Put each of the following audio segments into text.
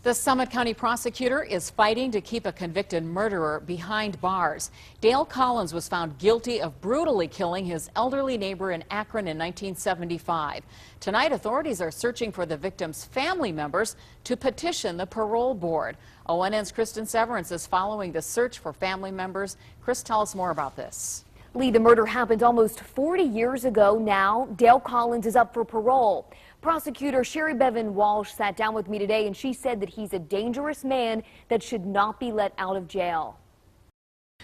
The Summit County prosecutor is fighting to keep a convicted murderer behind bars. Dale Collins was found guilty of brutally killing his elderly neighbor in Akron in 1975. Tonight, authorities are searching for the victim's family members to petition the parole board. ONN's Kristen Severance is following the search for family members. Chris, tell us more about this. Lee, the murder happened almost 40 years ago now. Dale Collins is up for parole. Prosecutor Sherry Bevan Walsh sat down with me today, and she said that he's a dangerous man that should not be let out of jail.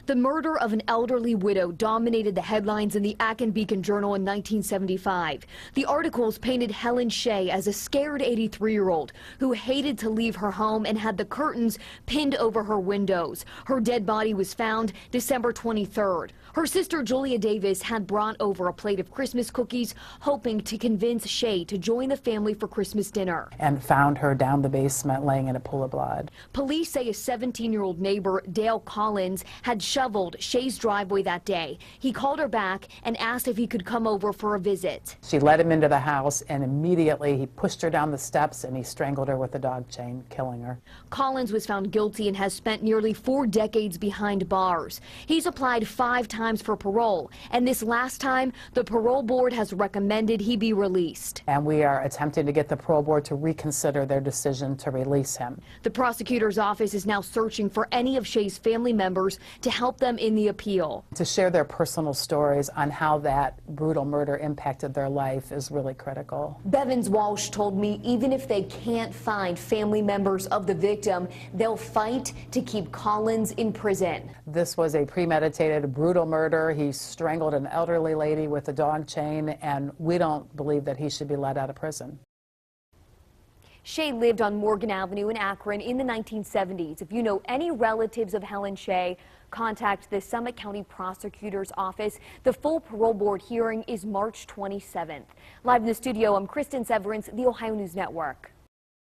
The murder of an elderly widow dominated the headlines in the Akron Beacon Journal in 1975. The articles painted Helen Shea as a scared 83-year-old who hated to leave her home and had the curtains pinned over her windows. Her dead body was found December 23rd. Her sister Julia Davis had brought over a plate of Christmas cookies, hoping to convince Shea to join the family for Christmas dinner. And found her down the basement laying in a pool of blood. Police say a 17-year-old neighbor, Dale Collins, had shoveled Shea's driveway that day. He called her back and asked if he could come over for a visit. She led him into the house, and immediately he pushed her down the steps and he strangled her with a dog chain, killing her. Collins was found guilty and has spent nearly 4 decades behind bars. He's applied 5 times for parole, and this last time the parole board has recommended he be released. And we are attempting to get the parole board to reconsider their decision to release him. The prosecutor's office is now searching for any of Shea's family members to help them in the appeal. To share their personal stories on how that brutal murder impacted their life is really critical. Bevans Walsh told me even if they can't find family members of the victim, they'll fight to keep Collins in prison. This was a premeditated, brutal murder. He strangled an elderly lady with a dog chain, and we don't believe that he should be let out of prison. Shea lived on Morgan Avenue in Akron in the 1970s. If you know any relatives of Helen Shea, contact the Summit County Prosecutor's Office. The full parole board hearing is March 27th. Live in the studio, I'm Kristen Severance, the Ohio News Network.